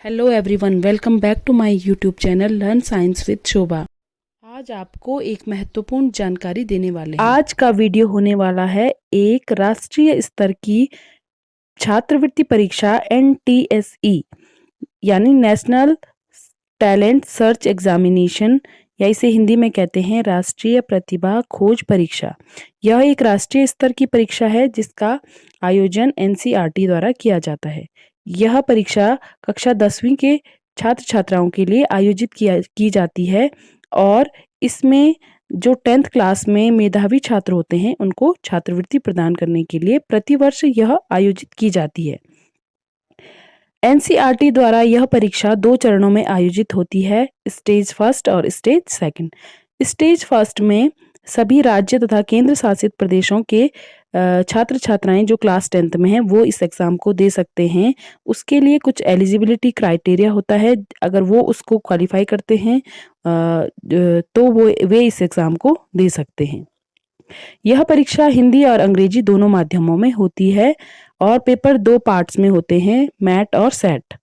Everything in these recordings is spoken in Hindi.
Hello everyone, welcome back to my YouTube channel learn science with Shobha. आज आपको एक महत्वपूर्ण जानकारी देने वाले हैं। आज का वीडियो होने वाला है एक राष्ट्रीय स्तर की छात्रवृत्ति परीक्षा NTSE यानी नेशनल टैलेंट सर्च एग्जामिनेशन, या इसे हिंदी में कहते हैं राष्ट्रीय प्रतिभा खोज परीक्षा। यह एक राष्ट्रीय स्तर की परीक्षा है जिसका आयोजन NCERT द्वारा किया जाता है। यह परीक्षा कक्षा 10वीं के छात्र छात्राओं के लिए आयोजित की जाती है और इसमें जो 10th क्लास में मेधावी छात्र होते हैं उनको छात्रवृत्ति प्रदान करने के लिए प्रतिवर्ष यह आयोजित की जाती है। NCERT द्वारा यह परीक्षा 2 चरणों में आयोजित होती है, स्टेज फर्स्ट और स्टेज सेकंड। स्टेज फर्स्ट में सभी राज्य तथा केंद्र शासित प्रदेशों के छात्र छात्राएं जो क्लास 10th में हैं वो इस एग्जाम को दे सकते हैं। उसके लिए कुछ एलिजिबिलिटी क्राइटेरिया होता है, अगर वो उसको क्वालिफाई करते हैं तो वे इस एग्जाम को दे सकते हैं। यह परीक्षा हिंदी और अंग्रेजी दोनों माध्यमों में होती है और पेपर 2 पार्ट्स में होते हैं, मैट और सेट।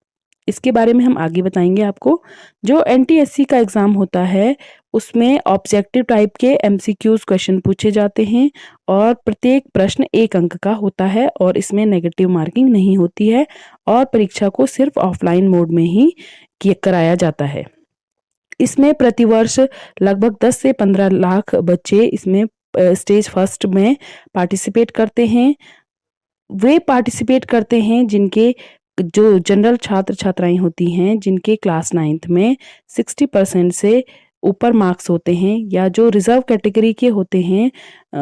इसके बारे में हम आगे बताएंगे आपको। जो NTSE का एग्जाम होता है उसमें ऑब्जेक्टिव टाइप के MCQs क्वेश्चन पूछे जाते हैं और प्रत्येक प्रश्न 1 अंक का होता है और इसमें नेगेटिव मार्किंग नहीं होती है और परीक्षा को सिर्फ ऑफलाइन मोड में ही कराया जाता है। इसमें प्रतिवर्ष लगभग 10 से 15 लाख बच्चे इसमें स्टेज फर्स्ट में पार्टिसिपेट करते हैं। वे पार्टिसिपेट करते हैं जिनके जो जनरल छात्र छात्राएं होती हैं जिनके क्लास 9th में 60% से ऊपर मार्क्स होते हैं, या जो रिजर्व कैटेगरी के होते हैं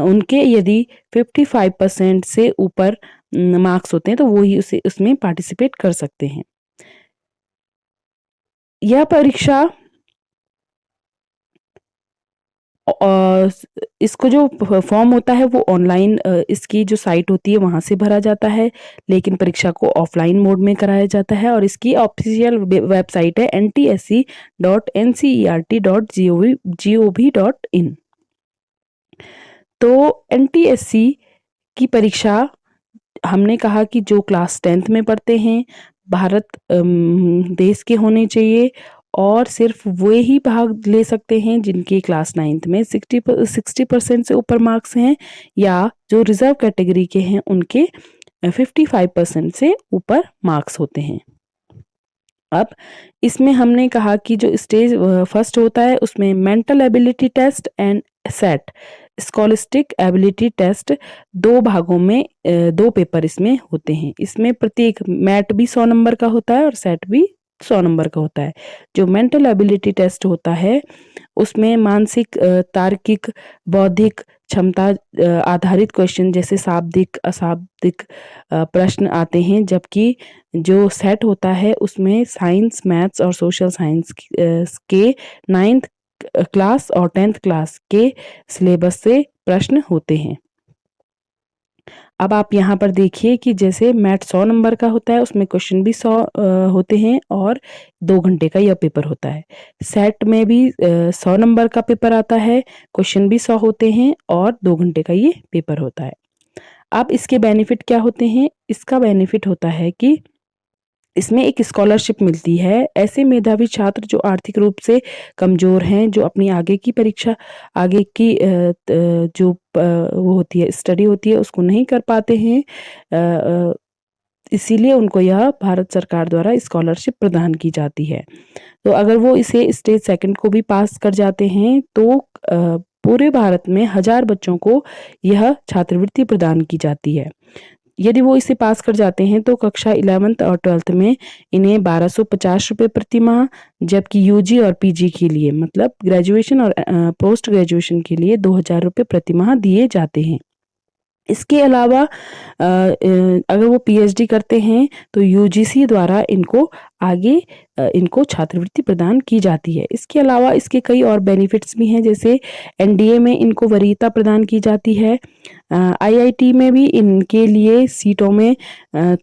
उनके यदि 55% से ऊपर मार्क्स होते हैं तो वो ही उसमें पार्टिसिपेट कर सकते हैं। यह परीक्षा और इसको जो फॉर्म होता है वो ऑनलाइन इसकी जो साइट होती है वहां से भरा जाता है, लेकिन परीक्षा को ऑफलाइन मोड में कराया जाता है और इसकी ऑफिशियल वेबसाइट है ntse.ncert.gov.in। तो NTSE की परीक्षा हमने कहा कि जो क्लास 10th में पढ़ते हैं, भारत देश के होने चाहिए और सिर्फ वे ही भाग ले सकते हैं जिनके क्लास 9th में 60% से ऊपर मार्क्स हैं, या जो रिजर्व कैटेगरी के हैं उनके 55% से ऊपर मार्क्स होते हैं। अब इसमें हमने कहा कि जो स्टेज फर्स्ट होता है उसमें mental ability test and set scholastic ability test 2 भागों में 2 पेपर इसमें होते हैं। इसमें प्रत्येक मैट भी 100 नंबर का होता है और सेट भी 100 नंबर का होता है। जो मेंटल एबिलिटी टेस्ट होता है उसमें मानसिक, तार्किक, बौद्धिक क्षमता आधारित क्वेश्चन जैसे शाब्दिक अशाब्दिक प्रश्न आते हैं, जबकि जो सेट होता है उसमें साइंस, मैथ्स और सोशल साइंस के 9th क्लास और 10th क्लास के सिलेबस से प्रश्न होते हैं। अब आप यहाँ पर देखिए कि जैसे मैथ 100 नंबर का होता है उसमें क्वेश्चन भी 100 होते हैं और 2 घंटे का यह पेपर होता है। सेट में भी 100 नंबर का पेपर आता है, क्वेश्चन भी 100 होते हैं और 2 घंटे का ये पेपर होता है। अब इसके बेनिफिट क्या होते हैं? इसका बेनिफिट होता है कि इसमें एक स्कॉलरशिप मिलती है। ऐसे मेधावी छात्र जो आर्थिक रूप से कमजोर हैं, जो अपनी आगे की परीक्षा, आगे की जो वो होती है स्टडी होती है उसको नहीं कर पाते हैं, इसीलिए उनको यह भारत सरकार द्वारा स्कॉलरशिप प्रदान की जाती है। तो अगर वो इसे स्टेज सेकंड को भी पास कर जाते हैं तो पूरे भारत में 1000 बच्चों को यह छात्रवृत्ति प्रदान की जाती है। यदि वो इसे पास कर जाते हैं तो कक्षा 11th और 12th में इन्हें 1250 रुपये प्रति माह, जबकि UG और PG के लिए मतलब ग्रेजुएशन और पोस्ट ग्रेजुएशन के लिए 2000 रुपये प्रति माह दिए जाते हैं। इसके अलावा अगर वो PhD करते हैं तो UGC द्वारा इनको आगे इनको छात्रवृत्ति प्रदान की जाती है। इसके अलावा इसके कई और बेनिफिट्स भी हैं, जैसे NDA में इनको वरीयता प्रदान की जाती है। IIT में भी इनके लिए सीटों में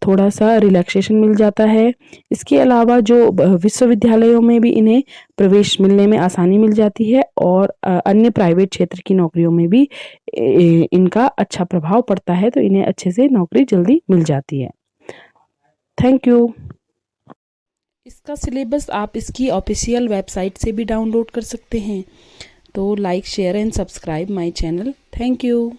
थोड़ा सा रिलैक्सेशन मिल जाता है। इसके अलावा जो विश्वविद्यालयों में भी इन्हें प्रवेश मिलने में आसानी मिल जाती है और अन्य प्राइवेट क्षेत्र की नौकरियों में भी इनका अच्छा प्रभाव पड़ता है, तो इन्हें अच्छे से नौकरी जल्दी मिल जाती है। Thank you. इसका सिलेबस आप इसकी ऑफिशियल वेबसाइट से भी डाउनलोड कर सकते हैं। तो like share and subscribe my channel. Thank you.